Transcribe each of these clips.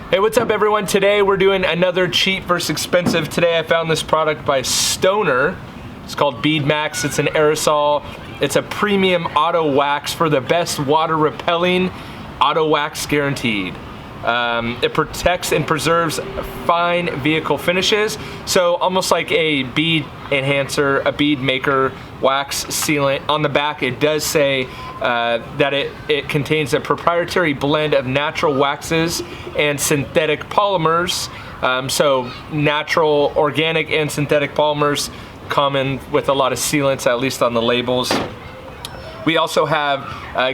Hey, what's up everyone? Today we're doing another cheap versus expensive. Today I found this product by Stoner. It's called Bead Max. It's an aerosol. It's a premium auto wax for the best water repelling auto wax guaranteed. It protects and preserves fine vehicle finishes. So almost like a bead enhancer, a bead maker, wax sealant. On the back it does say that it contains a proprietary blend of natural waxes and synthetic polymers. So natural, organic, and synthetic polymers common with a lot of sealants, at least on the labels. We also have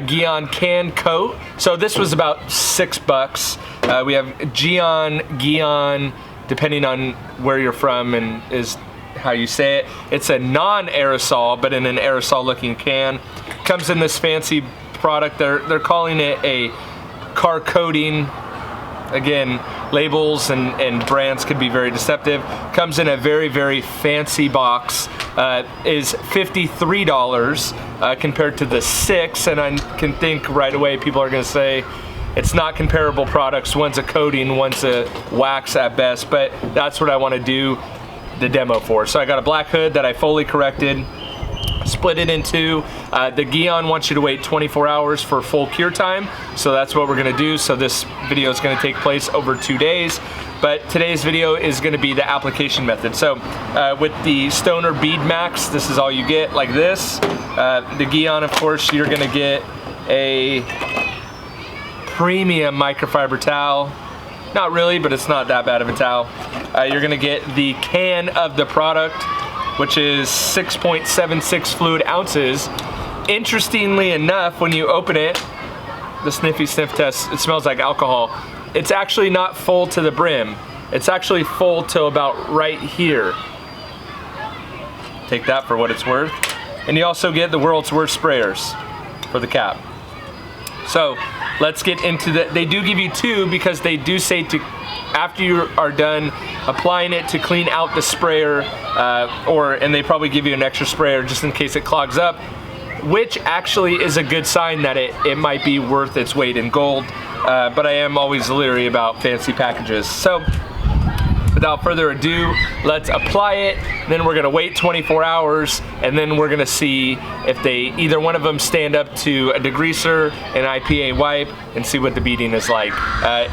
Gyeon can coat. So this was about $6. We have Gyeon, depending on where you're from and is how you say it. It's a non-aerosol, but in an aerosol looking can. Comes in this fancy product. They're calling it a car coating. Again, labels and brands could be very deceptive. Comes in a very, very fancy box. Is $53 compared to the $6, and I can think right away people are gonna say it's not comparable products. One's a coating, one's a wax at best, but that's what I wanna do the demo for. So I got a black hood that I fully corrected, split it in two. The Gyeon wants you to wait 24 hours for full cure time, so that's what we're gonna do. So this video is gonna take place over 2 days, but today's video is gonna be the application method. So with the Stoner Bead Max, this is all you get, like this. The Gyeon, of course, you're gonna get a premium microfiber towel. Not really, but it's not that bad of a towel. You're gonna get the can of the product, which is 6.76 fluid ounces. Interestingly enough, when you open it, the sniffy sniff test, it smells like alcohol. It's actually not full to the brim. It's actually full to about right here. Take that for what it's worth. And you also get the world's worst sprayers for the cap. So let's get into the, they do give you two because they do say to, after you are done applying it, to clean out the sprayer, and they probably give you an extra sprayer just in case it clogs up, which actually is a good sign that it might be worth its weight in gold, but I am always leery about fancy packages. So without further ado, let's apply it. Then we're gonna wait 24 hours, and then we're gonna see if either one of them stand up to a degreaser, an IPA wipe, and see what the beading is like.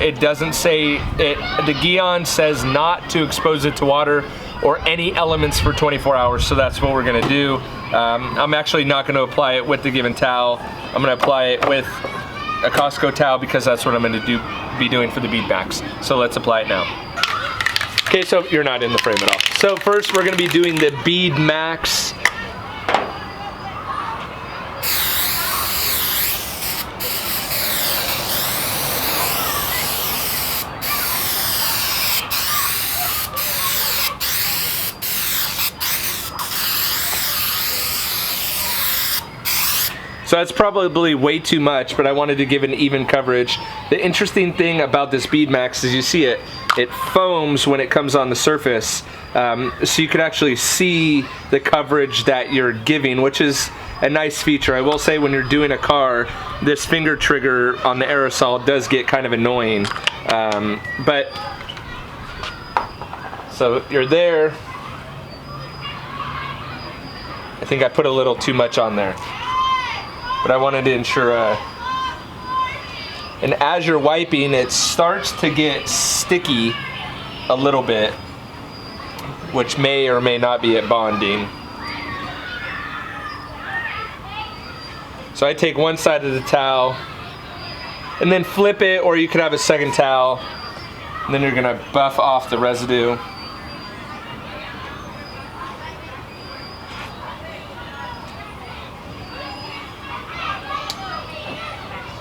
It doesn't say, the Gyeon says not to expose it to water or any elements for 24 hours, so that's what we're gonna do. I'm actually not gonna apply it with the given towel. I'm gonna apply it with a Costco towel because that's what I'm gonna be doing for the Bead Max. So let's apply it now. Okay, so you're not in the frame at all. So first we're gonna be doing the Bead Max. So that's probably way too much, but I wanted to give an even coverage. The interesting thing about this Bead Max is you see it foams when it comes on the surface. So you can actually see the coverage that you're giving, which is a nice feature. I will say when you're doing a car, this finger trigger on the aerosol does get kind of annoying. But, so you're there. I think I put a little too much on there, but I wanted to ensure, and as you're wiping, it starts to get sticky a little bit, which may or may not be at bonding. So I take one side of the towel and then flip it, or you could have a second towel, and then you're gonna buff off the residue.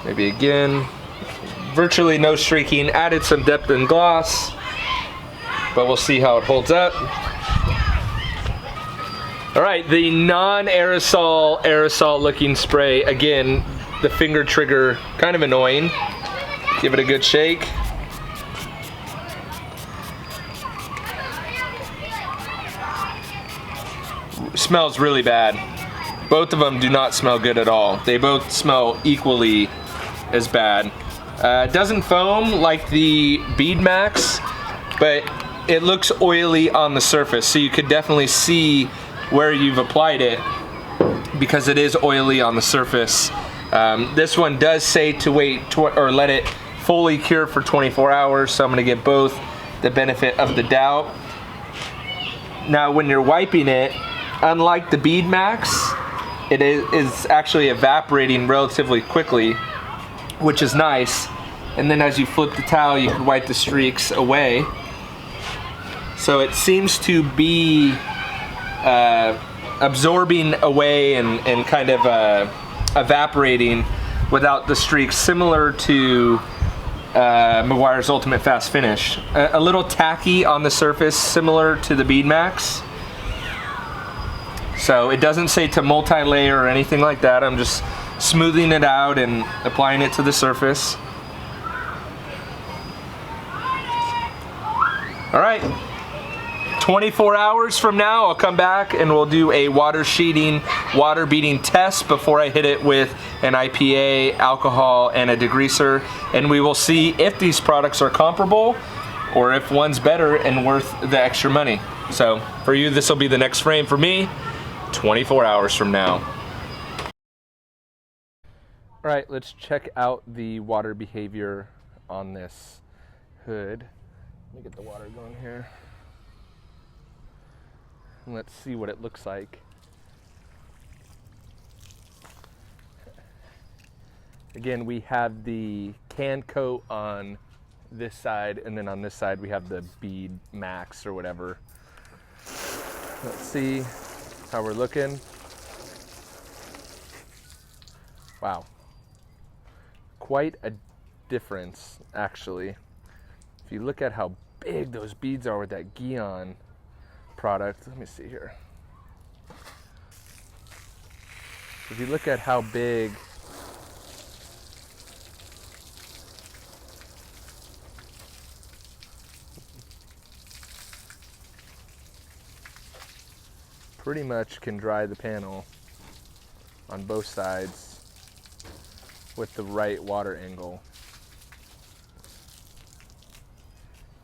Maybe again, virtually no streaking, added some depth and gloss, but we'll see how it holds up. All right, the non-aerosol looking spray, again, the finger trigger, kind of annoying. Give it a good shake. Smells really bad. Both of them do not smell good at all. They both smell equally as bad. It doesn't foam like the Bead Max, but it looks oily on the surface, so you could definitely see where you've applied it because it is oily on the surface. This one does say to wait or let it fully cure for 24 hours, so I'm gonna get both the benefit of the doubt. Now when you're wiping it, unlike the Bead Max, it is actually evaporating relatively quickly, which is nice. And then as you flip the towel, you can wipe the streaks away. So it seems to be absorbing away and kind of evaporating without the streaks, similar to Meguiar's Ultimate Fast Finish. A little tacky on the surface, similar to the Bead Max. So it doesn't say to multi-layer or anything like that. I'm just smoothing it out and applying it to the surface. All right, 24 hours from now, I'll come back and we'll do a water beading test before I hit it with an IPA, alcohol, and a degreaser. And we will see if these products are comparable or if one's better and worth the extra money. So for you, this will be the next frame. For me, 24 hours from now. All right, let's check out the water behavior on this hood. Let me get the water going here. And let's see what it looks like. Again, we have the can coat on this side, and then on this side we have the Bead Max or whatever. Let's see how we're looking. Wow. Quite a difference, actually. If you look at how big those beads are with that Gyeon product, let me see here. If you look at how big pretty much can dry the panel on both sides with the right water angle.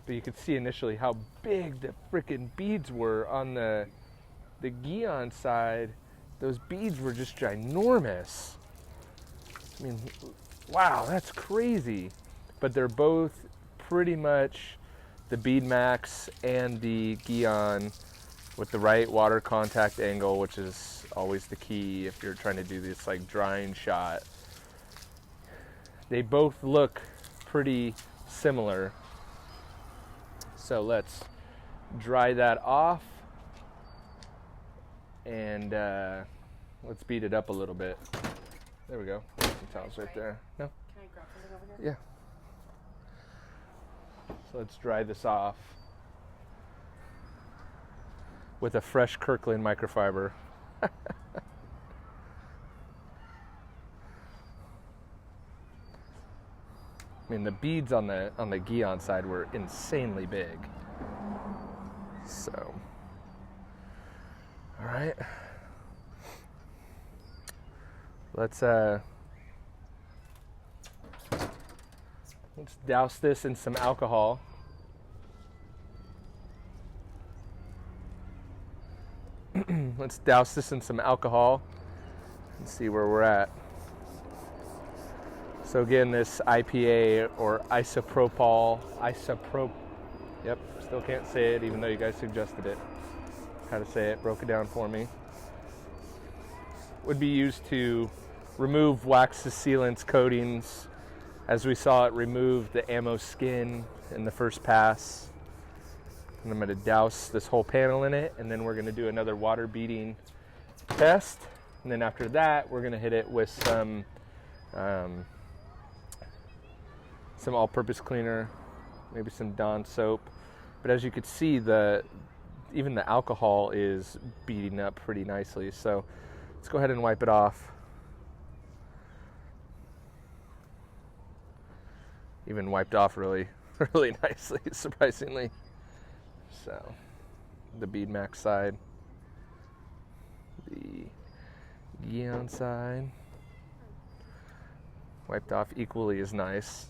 But you could see initially how big the freaking beads were on the Gyeon side. Those beads were just ginormous. I mean, wow, that's crazy. But they're both pretty much the Bead Max and the Gyeon with the right water contact angle, which is always the key if you're trying to do this like drying shot. They both look pretty similar. So let's dry that off and let's beat it up a little bit. There we go. Some towels right there. No? Can I grab something over here? Yeah. So let's dry this off with a fresh Kirkland microfiber. I mean, the beads on the Gyeon side were insanely big. So, all right. Let's douse this in some alcohol. Let's douse this in some alcohol and see where we're at. So again, this IPA or yep, still can't say it even though you guys suggested it. How to say it, broke it down for me. Would be used to remove waxes, sealants, coatings. As we saw, it removed the ammo skin in the first pass. And I'm gonna douse this whole panel in it, and then we're gonna do another water beading test. And then after that, we're gonna hit it with some all-purpose cleaner, maybe some Dawn soap. But as you can see, even the alcohol is beading up pretty nicely. So let's go ahead and wipe it off. Even wiped off really, really nicely, surprisingly. So the Bead Max side, the Gyeon side, wiped off equally as nice.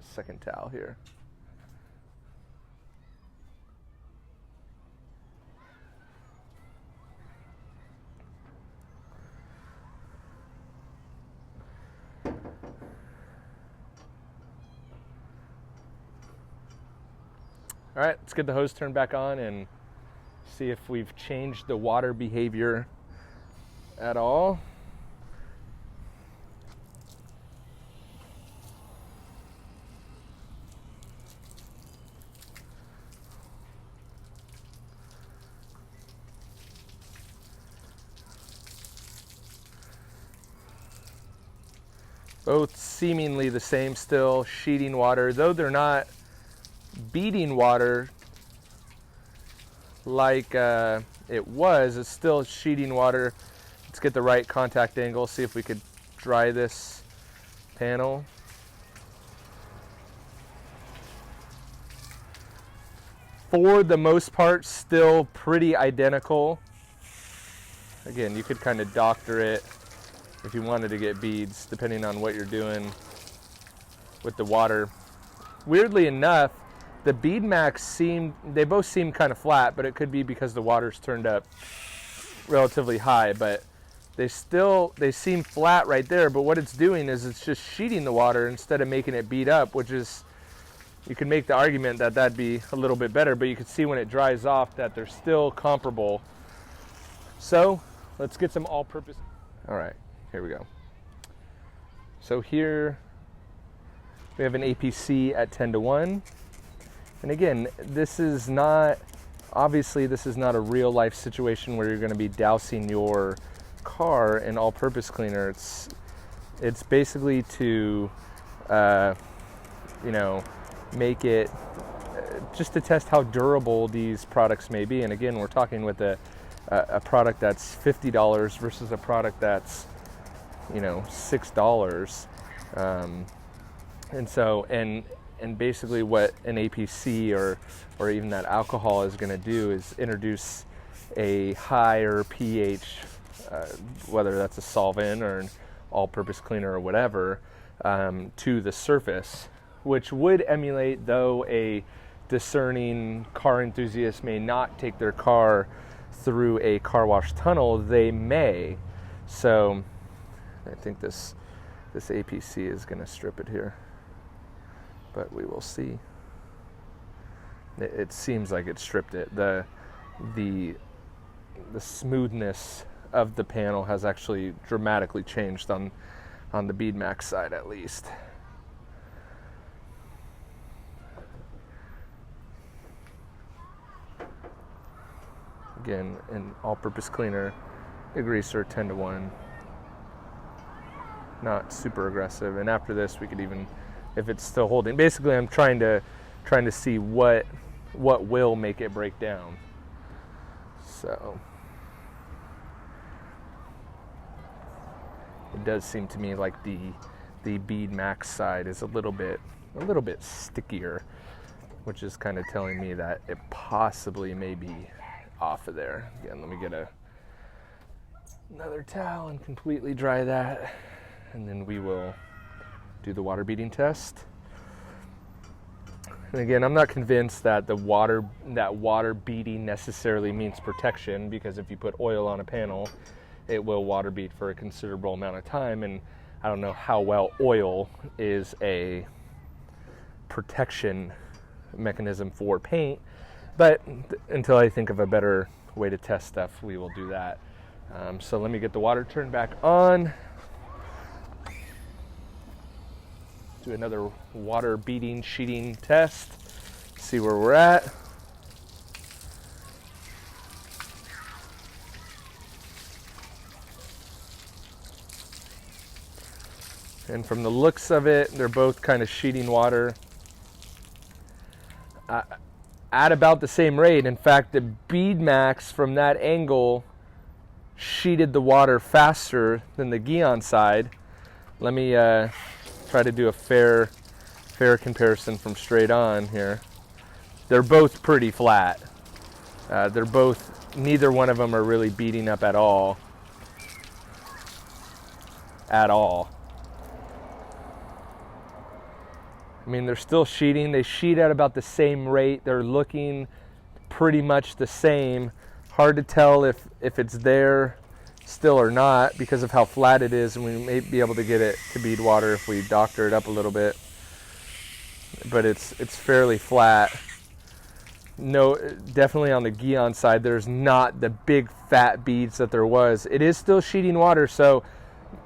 second towel here. All right, let's get the hose turned back on and see if we've changed the water behavior at all. Both seemingly the same still, sheeting water, though they're not beading water like it was. It's still sheeting water. Let's get the right contact angle, see if we could dry this panel. For the most part, still pretty identical. Again, you could kind of doctor it if you wanted to get beads, depending on what you're doing with the water. Weirdly enough, the Bead Max they both seem kind of flat, but it could be because the water's turned up relatively high, but they seem flat right there. But what it's doing is it's just sheeting the water instead of making it bead up, which is, you can make the argument that that'd be a little bit better, but you can see when it dries off that they're still comparable. So let's get some all-purpose. All right, here we go. So here we have an APC at 10-to-1. And again, this is not, obviously this is not a real life situation where you're going to be dousing your car in all-purpose cleaner. It's basically to, you know, make it, just to test how durable these products may be. And again, we're talking with a product that's $50 versus a product that's, you know, $6. And so, and basically what an APC or even that alcohol is going to do is introduce a higher pH, whether that's a solvent or an all-purpose cleaner or whatever, to the surface, which would emulate, though a discerning car enthusiast may not take their car through a car wash tunnel, they may. So I think this APC is going to strip it here, but we will see. It seems like it stripped it. The smoothness of the panel has actually dramatically changed on the Bead Max side, at least. Again, an all-purpose cleaner, a greaser, 10-to-1. Not super aggressive. And after this, we could even, if it's still holding, basically I'm trying to see what will make it break down. So it does seem to me like the Bead Max side is a little bit stickier, which is kind of telling me that it possibly may be off of there. Again, let me get another towel and completely dry that, and then we will do the water beading test. And again, I'm not convinced that water beading necessarily means protection, because if you put oil on a panel, it will water bead for a considerable amount of time, and I don't know how well oil is a protection mechanism for paint, but until I think of a better way to test stuff, we will do that. So let me get the water turned back on. Do another water beading sheeting test. See where we're at. And from the looks of it, they're both kind of sheeting water at about the same rate. In fact, the Bead Max from that angle sheeted the water faster than the Gyeon side. Let me try to do a fair comparison from straight on here. They're both pretty flat. Neither one of them are really beating up at all. I mean, they're still sheeting. They sheet at about the same rate. They're looking pretty much the same. Hard to tell if it's there still or not because of how flat it is, and we may be able to get it to bead water if we doctor it up a little bit. But it's fairly flat. No, definitely on the Gyeon side, there's not the big fat beads that there was. It is still sheeting water, so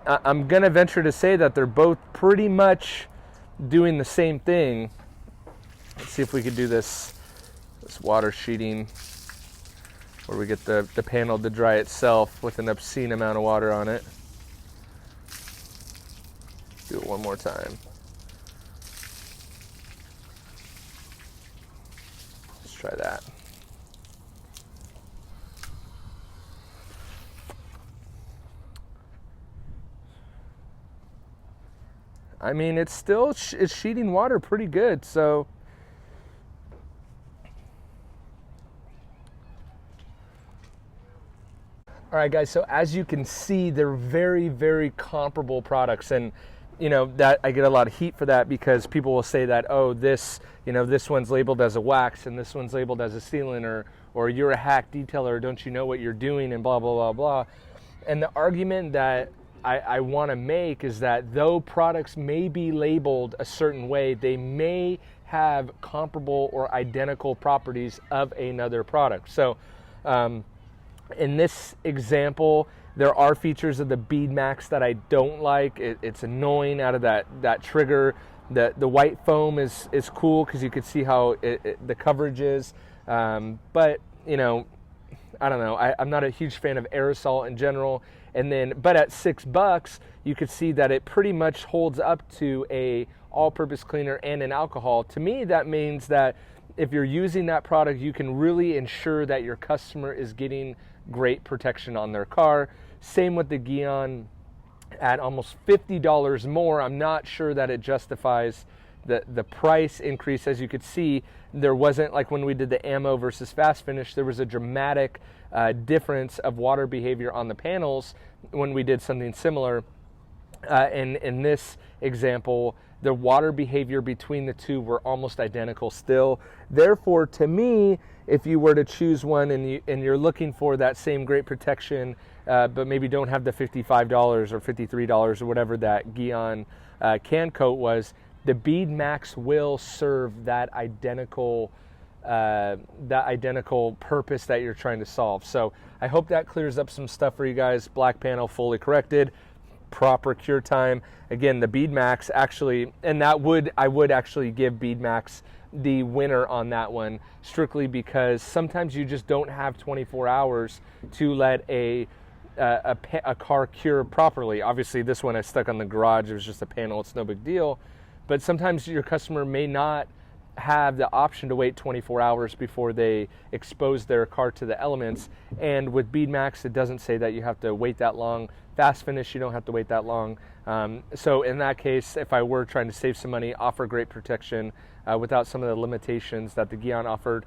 I'm going to venture to say that they're both pretty much doing the same thing. Let's see if we could do this water sheeting where we get the panel to dry itself with an obscene amount of water on it. Do it one more time. Let's try that. I mean, it's still it's sheeting water pretty good, so all right, guys, so as you can see, they're very, very comparable products. And, you know, that I get a lot of heat for that because people will say that, oh, this, you know, this one's labeled as a wax and this one's labeled as a sealant, or you're a hack detailer, don't you know what you're doing, and blah, blah, blah, blah. And the argument that I want to make is that though products may be labeled a certain way, they may have comparable or identical properties of another product. So, in this example, there are features of the Bead Max that I don't like. It's annoying out of that trigger. The white foam is cool because you can see how the coverage is. But, you know, I don't know. I'm not a huge fan of aerosol in general. But at $6, you could see that it pretty much holds up to a all-purpose cleaner and an alcohol. To me, that means that if you're using that product, you can really ensure that your customer is getting great protection on their car. Same with the Gyeon at almost $50 more. I'm not sure that it justifies the price increase. As you could see, there wasn't, like when we did the ammo versus fast finish, there was a dramatic difference of water behavior on the panels when we did something similar. In this example, the water behavior between the two were almost identical still. Therefore, to me, if you were to choose one and you're looking for that same great protection, but maybe don't have the $55 or $53 or whatever that Gyeon can coat was, the Bead Max will serve that identical purpose that you're trying to solve. So I hope that clears up some stuff for you guys. Black panel fully corrected, proper cure time. Again, the Bead Max actually, and I would actually give Bead Max the winner on that one, strictly because sometimes you just don't have 24 hours to let a car cure properly. Obviously, this one I stuck on the garage. It was just a panel. It's no big deal. But sometimes your customer may not have the option to wait 24 hours before they expose their car to the elements. And with Bead Max, it doesn't say that you have to wait that long. Fast finish, you don't have to wait that long. So in that case, if I were trying to save some money, offer great protection without some of the limitations that the Gyeon offered,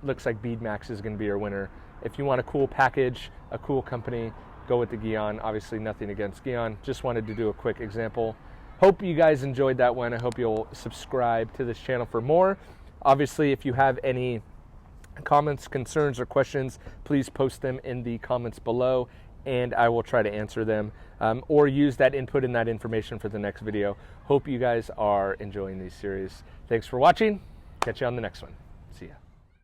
looks like Bead Max is going to be your winner. If you want a cool package, a cool company, go with the Gyeon. Obviously, nothing against Gyeon. Just wanted to do a quick example. Hope you guys enjoyed that one. I hope you'll subscribe to this channel for more. Obviously, if you have any comments, concerns, or questions, please post them in the comments below, and I will try to answer them or use that input and that information for the next video. Hope you guys are enjoying these series. Thanks for watching. Catch you on the next one. See ya.